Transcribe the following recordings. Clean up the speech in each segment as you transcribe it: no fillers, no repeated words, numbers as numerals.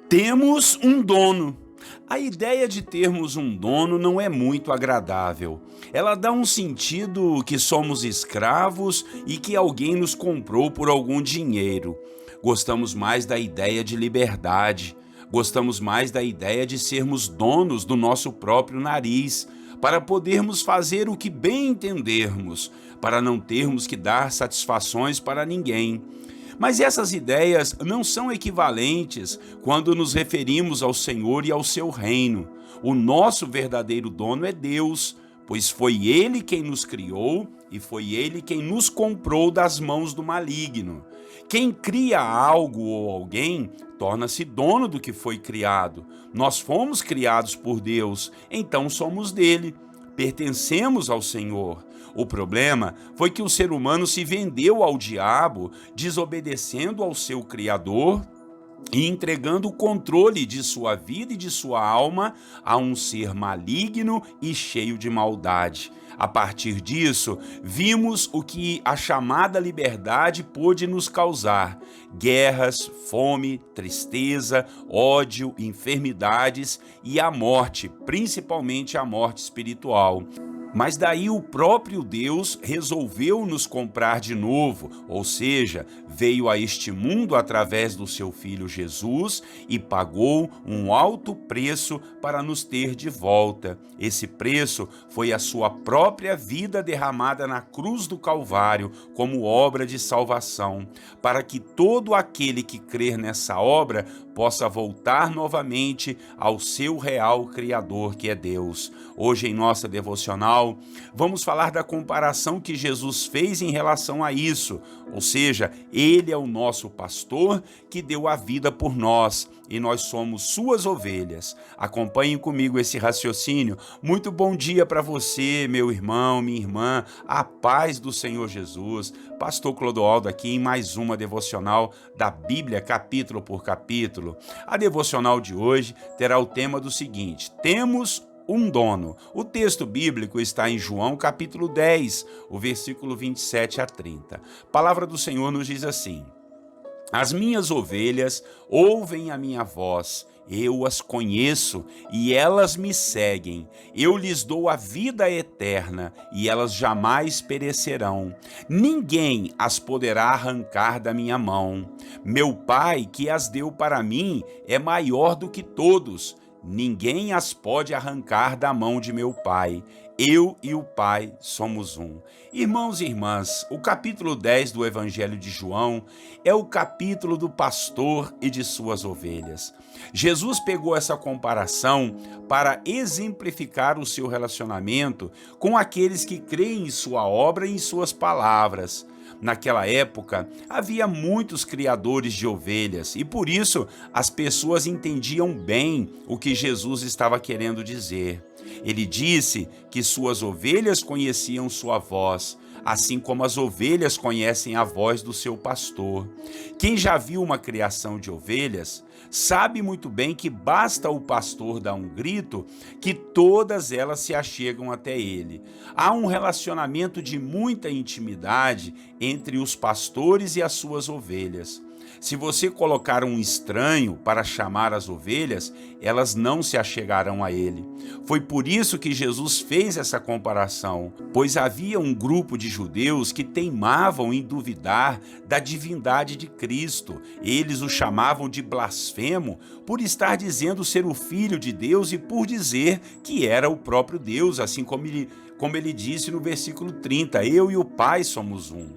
Temos um dono. A ideia de termos um dono não é muito agradável. Ela dá um sentido que somos escravos e que alguém nos comprou por algum dinheiro. Gostamos mais da ideia de liberdade. Gostamos mais da ideia de sermos donos do nosso próprio nariz, para podermos fazer o que bem entendermos, para não termos que dar satisfações para ninguém. Mas essas ideias não são equivalentes quando nos referimos ao Senhor e ao seu reino. O nosso verdadeiro dono é Deus, pois foi Ele quem nos criou e foi Ele quem nos comprou das mãos do maligno. Quem cria algo ou alguém torna-se dono do que foi criado. Nós fomos criados por Deus, então somos dele. Pertencemos ao Senhor. O problema foi que o ser humano se vendeu ao diabo, desobedecendo ao seu Criador e entregando o controle de sua vida e de sua alma a um ser maligno e cheio de maldade. A partir disso, vimos o que a chamada liberdade pôde nos causar: guerras, fome, tristeza, ódio, enfermidades e a morte, principalmente a morte espiritual. Mas daí o próprio Deus resolveu nos comprar de novo, ou seja, veio a este mundo através do seu Filho Jesus e pagou um alto preço para nos ter de volta. Esse preço foi a sua própria vida derramada na cruz do Calvário como obra de salvação, para que todo aquele que crer nessa obra possa voltar novamente ao seu real Criador, que é Deus. Hoje, em nossa devocional, vamos falar da comparação que Jesus fez em relação a isso, ou seja, Ele é o nosso pastor que deu a vida por nós e nós somos suas ovelhas. Acompanhem comigo esse raciocínio. Muito bom dia para você, meu irmão, minha irmã, a paz do Senhor Jesus. Pastor Clodoaldo aqui em mais uma devocional da Bíblia, capítulo por capítulo. A devocional de hoje terá o tema do seguinte: temos um dono. O texto bíblico está em João capítulo 10, o versículo 27 a 30. A palavra do Senhor nos diz assim: as minhas ovelhas ouvem a minha voz, eu as conheço e elas me seguem. Eu lhes dou a vida eterna e elas jamais perecerão. Ninguém as poderá arrancar da minha mão. Meu Pai, que as deu para mim, é maior do que todos. Ninguém as pode arrancar da mão de meu Pai. Eu e o Pai somos um. Irmãos e irmãs, o capítulo 10 do Evangelho de João é o capítulo do pastor e de suas ovelhas. Jesus pegou essa comparação para exemplificar o seu relacionamento com aqueles que creem em sua obra e em suas palavras. Naquela época, havia muitos criadores de ovelhas e por isso as pessoas entendiam bem o que Jesus estava querendo dizer. Ele disse que suas ovelhas conheciam sua voz, assim como as ovelhas conhecem a voz do seu pastor. Quem já viu uma criação de ovelhas sabe muito bem que basta o pastor dar um grito que todas elas se achegam até ele. Há um relacionamento de muita intimidade entre os pastores e as suas ovelhas. Se você colocar um estranho para chamar as ovelhas, elas não se achegarão a ele. Foi por isso que Jesus fez essa comparação, pois havia um grupo de judeus que teimavam em duvidar da divindade de Cristo. Eles o chamavam de blasfemo por estar dizendo ser o Filho de Deus e por dizer que era o próprio Deus, assim como ele disse no versículo 30, eu e o Pai somos um.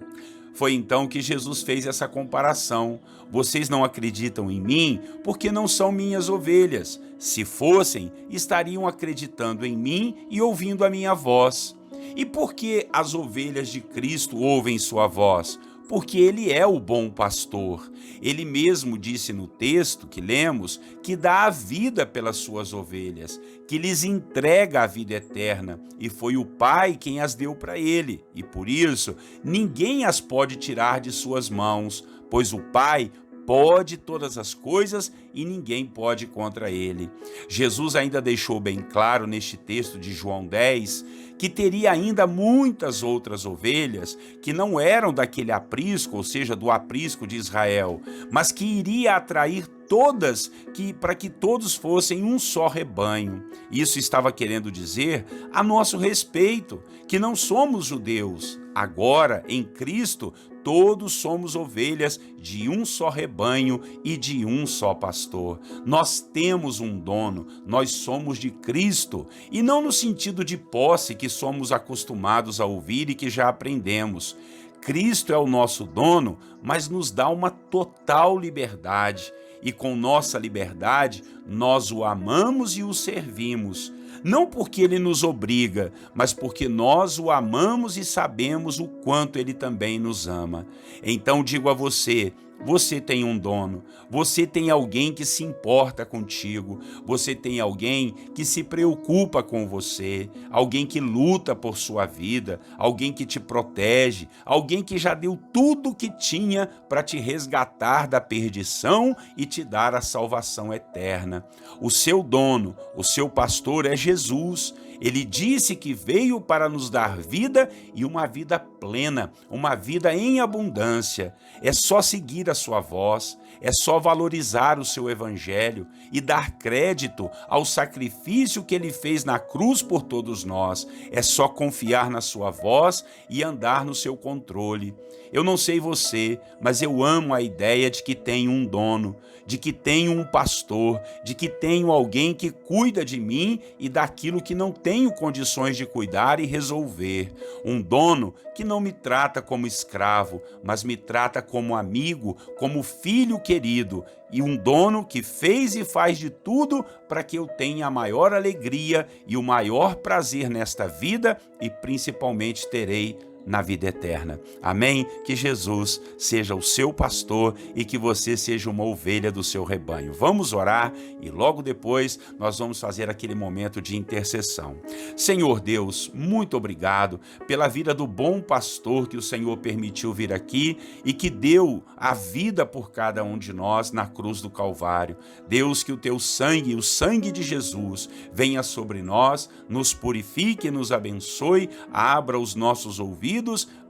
Foi então que Jesus fez essa comparação. Vocês não acreditam em mim porque não são minhas ovelhas. Se fossem, estariam acreditando em mim e ouvindo a minha voz. E por que as ovelhas de Cristo ouvem sua voz? Porque ele é o bom pastor. Ele mesmo disse no texto que lemos que dá a vida pelas suas ovelhas, que lhes entrega a vida eterna, e foi o Pai quem as deu para ele, e por isso ninguém as pode tirar de suas mãos, pois o Pai pode todas as coisas e ninguém pode contra ele. Jesus ainda deixou bem claro neste texto de João 10 que teria ainda muitas outras ovelhas que não eram daquele aprisco, ou seja, do aprisco de Israel, mas que iria atrair todas, para que todos fossem um só rebanho. Isso estava querendo dizer a nosso respeito, que não somos judeus. Agora, em Cristo, todos somos ovelhas de um só rebanho e de um só pastor. Nós temos um dono, nós somos de Cristo, e não no sentido de posse que somos acostumados a ouvir e que já aprendemos. Cristo é o nosso dono, mas nos dá uma total liberdade. E com nossa liberdade, nós o amamos e o servimos. Não porque ele nos obriga, mas porque nós o amamos e sabemos o quanto ele também nos ama. Então digo a você, você tem um dono, você tem alguém que se importa contigo, você tem alguém que se preocupa com você, alguém que luta por sua vida, alguém que te protege, alguém que já deu tudo o que tinha para te resgatar da perdição e te dar a salvação eterna. O seu dono, o seu pastor é Jesus. Ele disse que veio para nos dar vida e uma vida plena, uma vida em abundância. É só seguir a sua voz, é só valorizar o seu evangelho e dar crédito ao sacrifício que ele fez na cruz por todos nós. É só confiar na sua voz e andar no seu controle. Eu não sei você, mas eu amo a ideia de que tenho um dono, de que tenho um pastor, de que tenho alguém que cuida de mim e daquilo que não tenho condições de cuidar e resolver. Um dono que não me trata como escravo, mas me trata como amigo, como filho querido. E um dono que fez e faz de tudo para que eu tenha a maior alegria e o maior prazer nesta vida e principalmente terei na vida eterna. Amém? Que Jesus seja o seu pastor e que você seja uma ovelha do seu rebanho. Vamos orar e logo depois nós vamos fazer aquele momento de intercessão. Senhor Deus, muito obrigado pela vida do bom pastor que o Senhor permitiu vir aqui e que deu a vida por cada um de nós na cruz do Calvário. Deus, que o teu sangue, o sangue de Jesus, venha sobre nós, nos purifique, nos abençoe, abra os nossos ouvidos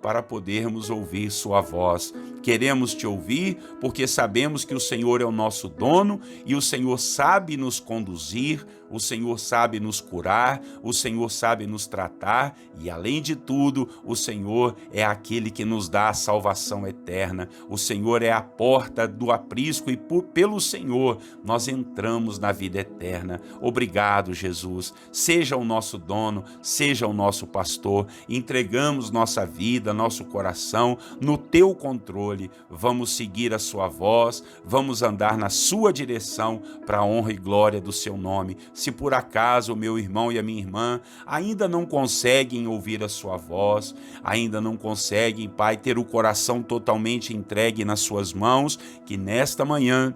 para podermos ouvir sua voz. Queremos te ouvir porque sabemos que o Senhor é o nosso dono e o Senhor sabe nos conduzir, o Senhor sabe nos curar, o Senhor sabe nos tratar e, além de tudo, o Senhor é aquele que nos dá a salvação eterna. O Senhor é a porta do aprisco e pelo Senhor nós entramos na vida eterna. Obrigado, Jesus. Seja o nosso dono, seja o nosso pastor. Entregamos nossa vida, nosso coração no teu controle. Vamos seguir a sua voz, vamos andar na sua direção para a honra e glória do seu nome. Se por acaso o meu irmão e a minha irmã ainda não conseguem ouvir a sua voz, ainda não conseguem, Pai, ter o coração totalmente entregue nas suas mãos, que nesta manhã,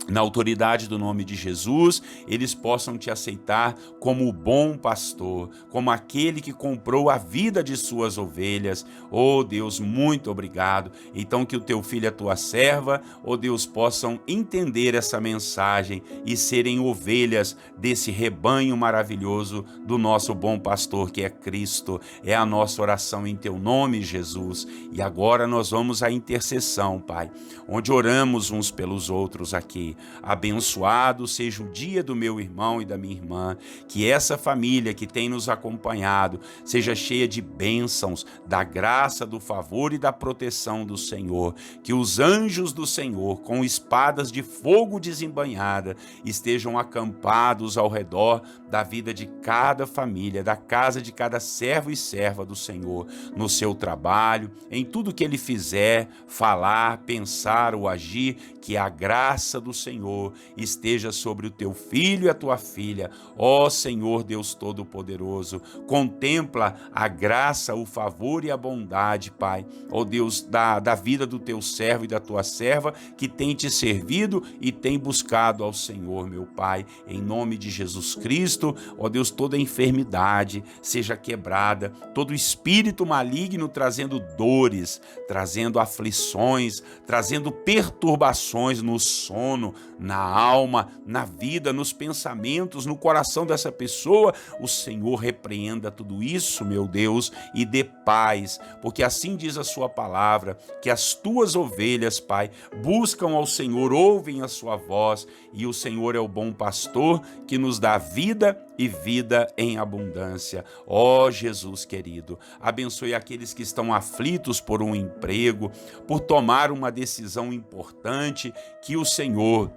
na autoridade do nome de Jesus, eles possam te aceitar como o bom pastor, como aquele que comprou a vida de suas ovelhas. Oh Deus, muito obrigado. Então que o teu filho e a tua serva, oh Deus, possam entender essa mensagem e serem ovelhas desse rebanho maravilhoso do nosso bom pastor que é Cristo. É a nossa oração em teu nome, Jesus. E agora nós vamos à intercessão, Pai, onde oramos uns pelos outros aqui. Abençoado seja o dia do meu irmão e da minha irmã, que essa família que tem nos acompanhado seja cheia de bênçãos, da graça, do favor e da proteção do Senhor, que os anjos do Senhor, com espadas de fogo desembainhada, estejam acampados ao redor da vida de cada família, da casa de cada servo e serva do Senhor, no seu trabalho, em tudo que ele fizer, falar, pensar ou agir, que a graça do do Senhor esteja sobre o teu filho e a tua filha. Ó Senhor Deus Todo-Poderoso, contempla a graça, o favor e a bondade, Pai. Ó Deus, da vida do teu servo e da tua serva que tem te servido e tem buscado ao Senhor, meu Pai. Em nome de Jesus Cristo, ó Deus, toda enfermidade seja quebrada, todo espírito maligno trazendo dores, trazendo aflições, trazendo perturbações no sono, na alma, na vida, nos pensamentos, no coração dessa pessoa, o Senhor repreenda tudo isso, meu Deus, e dê paz, porque assim diz a sua palavra, que as tuas ovelhas, Pai, buscam ao Senhor, ouvem a sua voz, e o Senhor é o bom pastor que nos dá vida e vida em abundância. Ó Jesus querido, abençoe aqueles que estão aflitos por um emprego, por tomar uma decisão importante, que o Senhor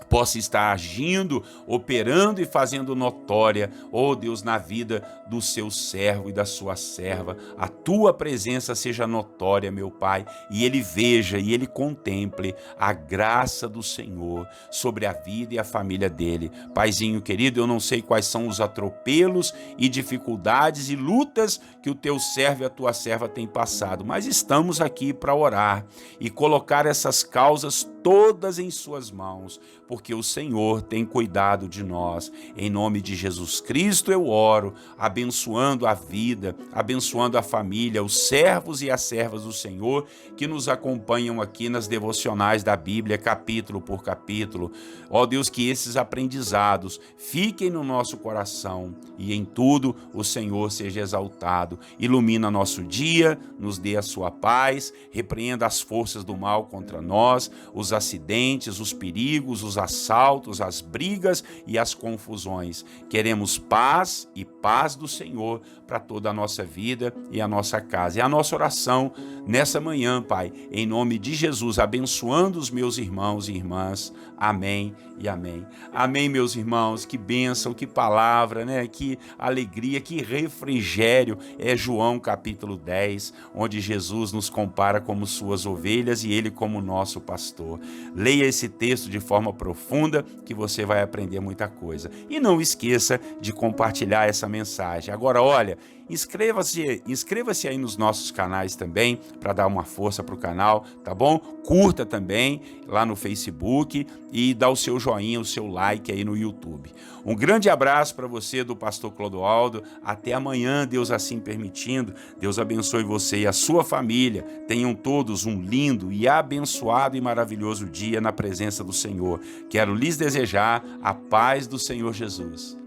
possa estar agindo, operando e fazendo notória, ó Deus, na vida do seu servo e da sua serva. A tua presença seja notória, meu Pai, e ele veja e ele contemple a graça do Senhor sobre a vida e a família dele. Paizinho querido, eu não sei quais são os atropelos e dificuldades e lutas que o teu servo e a tua serva têm passado, mas estamos aqui para orar e colocar essas causas todas em suas mãos, porque o Senhor tem cuidado de nós. Em nome de Jesus Cristo eu oro, abençoando a vida, abençoando a família, os servos e as servas do Senhor que nos acompanham aqui nas devocionais da Bíblia, capítulo por capítulo. Ó Deus, que esses aprendizados fiquem no nosso coração e em tudo o Senhor seja exaltado. Ilumina nosso dia, nos dê a sua paz, repreenda as forças do mal contra nós, os acidentes, os perigos, os assaltos, as brigas e as confusões. Queremos paz e paz do Senhor para toda a nossa vida e a nossa casa. É a nossa oração nessa manhã, Pai, em nome de Jesus, abençoando os meus irmãos e irmãs. Amém e amém. Amém, meus irmãos. Que bênção, que palavra, né? Que alegria, que refrigério. É João capítulo 10, onde Jesus nos compara como suas ovelhas e ele como nosso pastor. Leia esse texto de forma profunda que você vai aprender muita coisa. E não esqueça de compartilhar essa mensagem. Agora, olha, inscreva-se aí nos nossos canais também para dar uma força para o canal, tá bom? Curta também lá no Facebook e dá o seu joinha, o seu like aí no YouTube. Um grande abraço para você do pastor Clodoaldo. Até amanhã, Deus assim permitindo. Deus abençoe você e a sua família. Tenham todos um lindo e abençoado e maravilhoso dia na presença do Senhor. Quero lhes desejar a paz do Senhor Jesus.